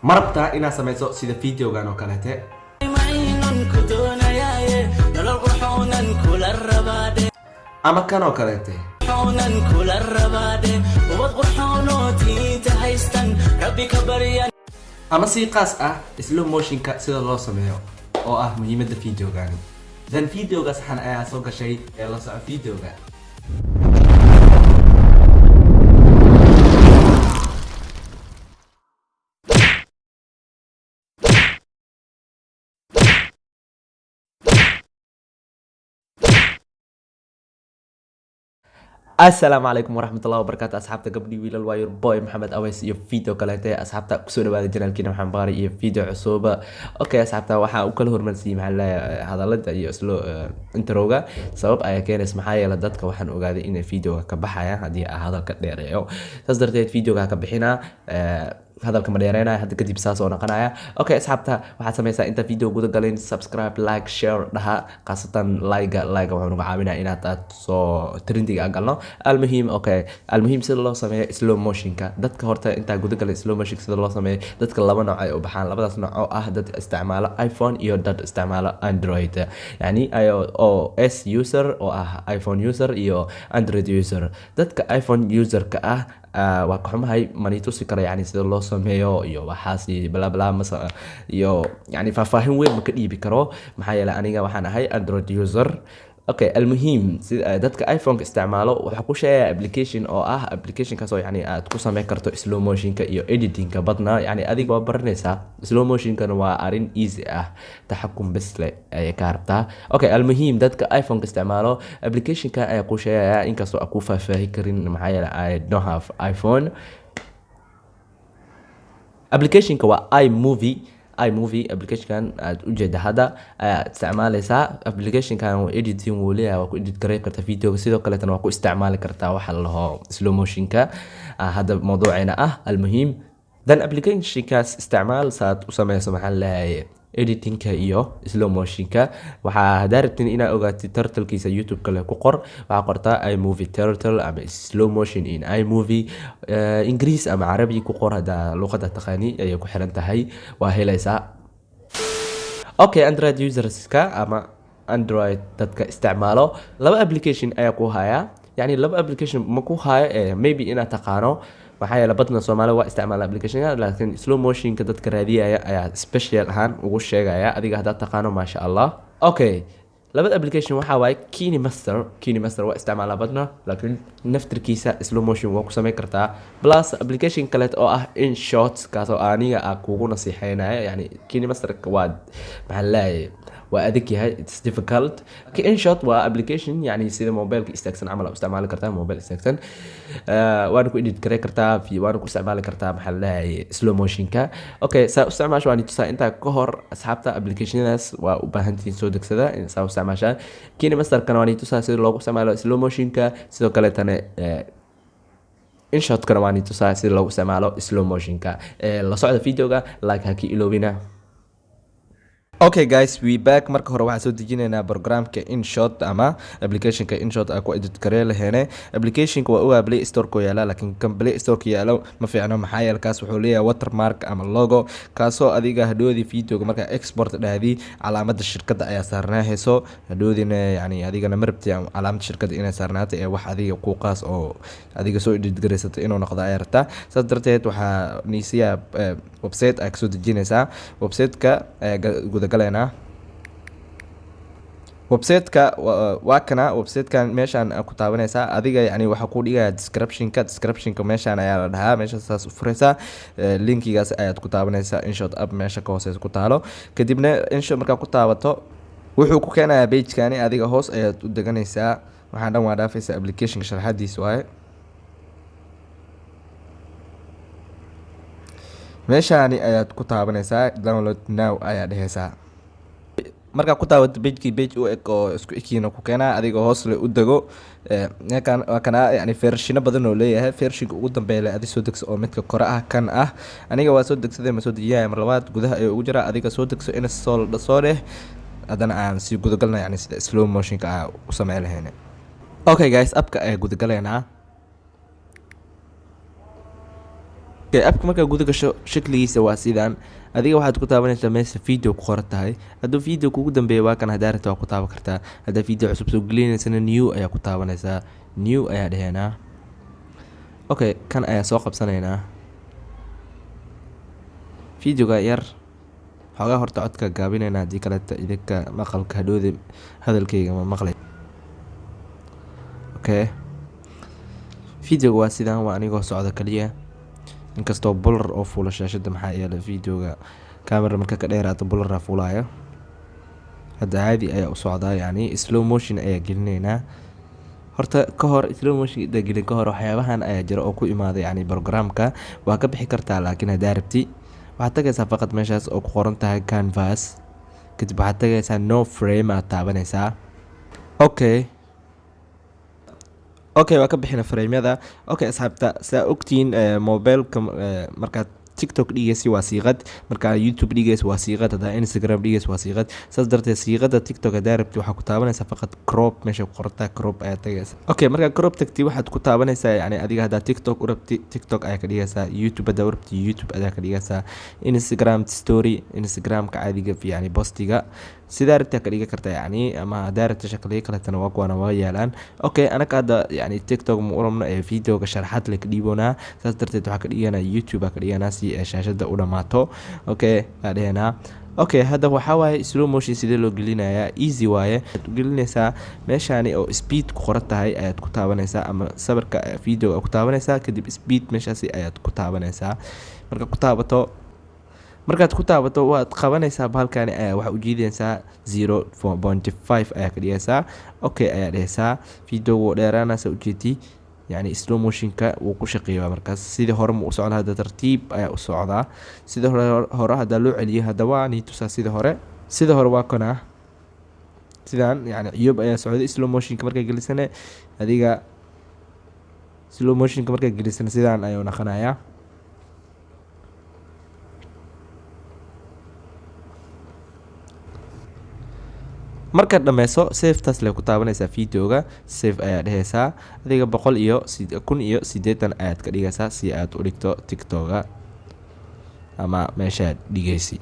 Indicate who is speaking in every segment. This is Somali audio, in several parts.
Speaker 1: ma rabtaa inaad samayso sida videogan oo kaleete ama kan oo kaleete ama si qaas ah slow motionka sida loo sameeyo oo ah muhiimadda videogan dan videoga saxan ayaa soo gashay ee la soco videoga السلام عليكم ورحمة الله وبركاته أصحابتا قبلي ويل الواير بوي محمد أويس iyo video kaleete أصحابتا kusoo dhawaada channelkiina waxaan baari iyo video cusub okay أصحابتا waxa uu kala hormarsiiyay maxaa la hadalada iyo islo introga sabab ay keenaysa maxaa yeelay dadka waxaan ogaaday in videoga ka baxaya hadii hadalka dheereeyo taas darteed videoga ka bixina hadalka ma dheereynaa hadda kadib saas oo noqonaya okay asxaabta waxaad samaysaa inta video guda galin subscribe like share dhaha qaasatan like wuxuu nagu caawinaa inaad aad soo trendiga galno almuhiim okay almuhiim sida loo sameeyo slow motionka dadka horta inta guda galay slow motion sida loo sameeyo dadka laba nooc ay u baxaan labadaas nooc oo ah dad isticmaala iPhone iyo dad isticmaala Android yani iOS user oo ah iPhone user iyo Android user dadka iPhone user ka ah waa ka xumahay manitusi kara yani sida loo sameeyo iyo waxaasi bla bla masa iyo yani faahfaahin weyn ma ka dhiibi karo maxaa yeelay aniga waxaan ahay Android user okay almuhiim dadka iPhone ka isticmaalo waxa ku sheegay application oo ah application kaas oo yani aad ku sameyn karto slow motionka iyo editingka badna yani adiga waa baranaysaa slow motionka waa arin easy ah taxakum bas leh ay ka rabtaa okay almuhiim dadka iPhone ka isticmaalo applicationka ay ku sheegay in kaas oo ku faahfaahin karin maxaa yeelay I don't have iPhone applicationka waa iMovie application aad u jeeda hada isticmaalaysa applicationkan editing uu leeyahay waa ku edit gareey kartaa videoga sidoo kale tan waa ku isticmaali kartaa waxa la laho slow motionka hada mawduucina ah almuhiim dan applicationkaas isticmaal saad u sameeyso maxaa la leeyahay editingka iyo slow motionka waxa hadartin ina ogaatid turtlekiisa YouTube kale ku qor waxa qortaa iMovie turtle ama slow motion in iMovie Ingiriis ama Carabi ku qor hada luqada taqaani ay ku xiran tahay waa helaysaa okay Android userska ama Android dadka isticmaalo laba application ayaa ku haya yani laba application ma ku haya maybe ina taqaano waxaa yeelay badna Soomaaliya waa isticmaala application laakiin slow motionka dadka raadiyaya ayaa special ahaan ugu sheegaya adiga hada taqaano ma sha Allah okay labada application waxa waay KineMaster waa isticmaala badna laakiin naftirkiisa slow motion waa ku sameyn kartaa plus application kale oo ah InShot kaas oo aniga kuugu nasiixeynaya yani KineMaster waa maxaa waa adag yahay it's difficult InShot waa application yani sida mobilka istaagsan amal u isticmaali kartaa mobile istaagsan waan ku edit gareey kartaa waan ku isticmaali kartaa maxaa la slow motionka okay saa u isticmaasho waan tusaa inta ka hor asxaabta applicationadaas waa u baahan tihiin soo degsada in saa u isticmaashaan KineMaster kana waan tusaa sida loogu isticmaalo slow motionka sidoo kale tan InShot kana waan tusaa sida loogu isticmaalo slow motionka la socda videoga like ha ki iloobina okay guys we back marka hore waxaan soo dejinaynaa programka InShot ama applicationka InShot ku edit gareey laheene applicationka waa uga Play Store ko yaala laakiin kan Play Store ka yaalo ma fiicno maxaa yeelay kaas wuxuu leeyahay watermark ama logo kaasoo adiga hadhoodii videoga marka export dhaadi calaamadda shirkadda ayaa saarnaaheeso hadhoodina yani adigana marabti calaamadda shirkadda inay saarnaato ee wax adiga ku qaas oo adiga soo edit gareysato inuu noqdo ay rabtaa saas darteed waxa niisiya website ay soo dejinaysaa website-ka guda galena website-ka waa kana website-kan meeshan ku taabanaysa adiga yani waxa ku dhigaya description-ka meeshan ayaa la dhahaa meesha saas u furaysa linkigaas ayaad ku taabanaysa InShot app meesha ka hooseysa ku taalo kadibna InShot marka ku taabato wuxuu ku keenayaa page-kani adiga hoos ayaad u deganaysaa waxaan dhan waa dhaafaysa application sharaxadiisa waaye meeshani ayaad ku taabanaysaa download now ayaa dhehaysaa marka ku taabato page u eg oo isku ekiina ku keenaa adiga hoos le u dago kana yani version badan oo leeyahay versionka ugu dambeeya adiga soo degso oo midka kore ah kan ah aniga waa soo degsaday ma soo dejiyaa mar labaad gudaha ay ugu jira adiga soo degso in soo leh hadana aan si guda galna yani sida slow motionka u sameyn lahayn okay guys appka ay guda galeena abka markaa guda gasho shakligiisa waa sidaan adiga waxaad ku taabanaysaa meesha video ku qoran tahay hadduu video kugu dambeeyo waa kan haddaa rabto waa ku taaban kartaa haddaa video cusub soo gelinaysana new ayaa ku taabanaysaa new ayaa dhahaynaa okay kan ayaa soo qabsanaynaa videoga yar xogaa horta codka gaabinaynaa haddii kaleta idinka maqalka hadhowda hadalkayga ma maqlay okay videoga waa sidaan waa anigoo socda kaliya inkastoo bular oo fuula shaashada maxaa yeelay videoga camera marka ka dheeraata bular fuulaayo hadda caadi ayaa u socdaa yani slow motion ayaa gelinaynaa horta ka hor slow motion ida gelin ka hor waxyaabahan ayaa jira oo ku imaaday yani programka waa ka bixi kartaa laakiin haddaa rabti waxaad tagaysaa faqad meeshaas oo ku qoran tahay canvas kadib waxaad tagaysaa no frame aad taabanaysaa okay waa ka bixina frameyada okay asxaabta saa ogtiin mobilka markaad tiktok dhigaysi waa siiqad markaa youtube dhigaysi waa siiqad hadaa instagram dhigaysi waa siiqad saas darteed siiqada tiktok hadaa rabti waxaa ku taabanaysaa faqad crop meesha ku qortaa crop ayaa tagaysa okay markaa crop tagti waxaad ku taabanaysaa yani adiga hadaa tiktok u rabti tiktok ayaa ka dhigaysaa youtube hadaa u rabti youtube ayaa ka dhigaysaa instagram story instagramka caadiga yani postiga sidaa rabtaa ka dhiga kartaa yani ama hadaa rabta shakliyo kaletana waa kuwana waa yaalaan okay anaka hadda yani tiktok ma urabno ee videoga sharaxaad le ka dhiiboonaa saas darteed waxaa ka dhiganaa youtube aa ka dhiganaa si shaashada u dhamaato okay aa dhahanaa okay hadda waxaa waaye slow motion sidee loo gelinayaa easy waaye waxaad u gelinaysaa meeshaani oo speed ku qoran tahay ayaad ku taabanaysaa ama sawirka videoga ku taabanaysaa kadib speed meeshaasi ayaad ku taabanaysaa markaad ku taabato waad qabanaysaa bahalkani ayaa waxaa ujeedaysaa 0.5 ayaa ka dhigaysaa okay ayaa dhehaysaa videoga wuu dheeraanaysa ujeedii yani slow motionka wuu ku shaqeeyaa markaas sidii hore ma u socda hadda tartiib ayaa u socdaa sida hore haddaa loo celiyo hadda waa nii tusaa sida hore waa kana sidaan yani ciyoob ayaa socday slow motionka markay gelisane adiga slow motionka markay gelisane sidaan ayuu naqanayaa markaad dhameyso safetaas le ku taabanaysaa videoga safe ayaa dhehaysaa adiga 1,080 ayaad ka dhigaysaa si aad u dhigto tiktoka ama meeshaad dhigaysi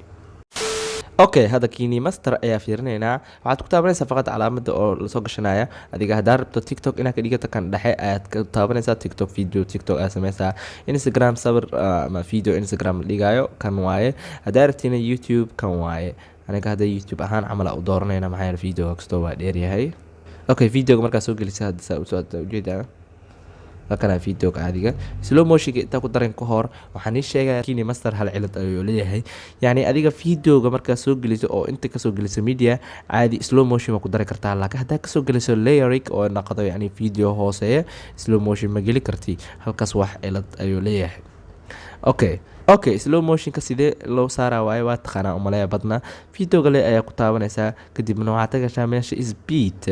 Speaker 1: okay hadda kini master ayaa fiirinaynaa waxaad ku taabanaysaa faqad calaamada oo lasoo gashanaya adiga haddaa rabto tiktok inaad ka dhigato kan dhexe ayaad ka taabanaysaa tiktok video tiktok aad sameysaa instagram sawir ama video instagram la dhigaayo kan waaye haddaa rabtina youtube kan waaye aniga hadda youtube ahaan camal u dooranayna maxaa yeelay videoga kastoo waa dheer yahay okay videoga markaa soo gelisa hadda saa usoo ujeedaa kana videoga caadiga slow motion inta ku daran ka hor waxaan ii sheegayaa kini master hal cilad ayuu leeyahay yani adiga videoga markaa soo geliso oo inta kasoo geliso media caadi slow motion waa ku dari kartaa laakiin haddaa kasoo geliso layering oo naqdo yani video hooseeya slow motion ma geli karti halkaas wax cilad ayuu leeyahay okay slow motionka sidee loo saaraa waaye waa taqaanaa umaleeya badna videoga le ayaa ku taabanaysaa kadibna waxaad tagashaa meesha speed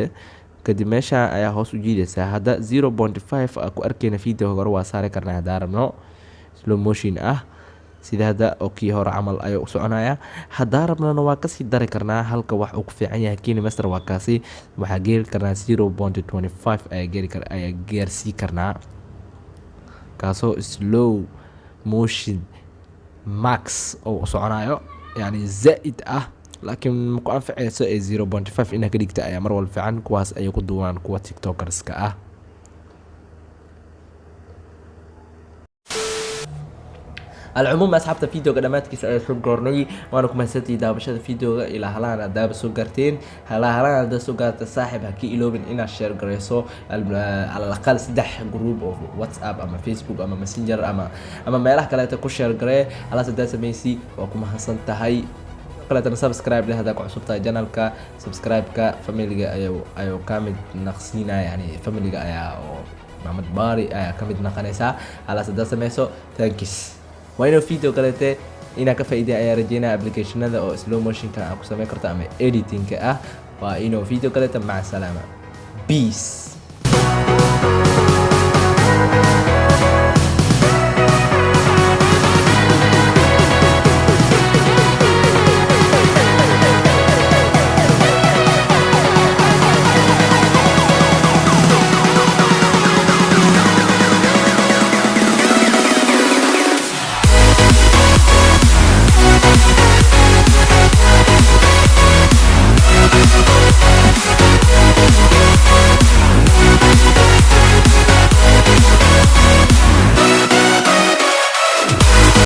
Speaker 1: kadib meesha ayaa hoos u jiidaysaa hadda 0.5 ku arkayna videoga hore waa saari karnaa haddaa rabno slow motion ah sida hadda oo kii hore camal ayuu u soconaya haddaa rabnana waa kasii dari karnaa halka wax uu ku fiican yahay kini master waa kaasi waxaa geeri karnaa 0.25 ayaa gaarsii karnaa kaasoo slow motion max oo soconayo yani zaid ah laakiin ma ku anfacayso 0.5 inaad ka dhigta ayaa mar walba fiican kuwaas ayay ku duwaan kuwa tiktokerska ah العموم أصحاب الفيديو قدامات كيس شكرني وأنا كمان ستي دابشة الفيديو إلى هلا داب سوقرتين هلا ده سوقرت صاحب هكي إلو من إنا شير جريسو على الأقل 6 جروب أو واتساب أما فيسبوك أما ماسنجر أما ما يلاح كلا تكون شير جري على سداس ميسي وأكون حسن تهاي كلا تنا سبسكرايب لهذا كعصب تاع جنالك سبسكرايب كفاميليا أيو كامل نقصينا يعني فاميليا أيو محمد باري أيو كامل نقنيسا على سداس ميسو تانكيس وينو فيديو كالتي إنا كفايدة أيا رجينا أبليكيشن هذا أو سلو موشن كان أكو سمي كرتا أمي إديتينج وإنو فيديو كالتي مع السلامة بيس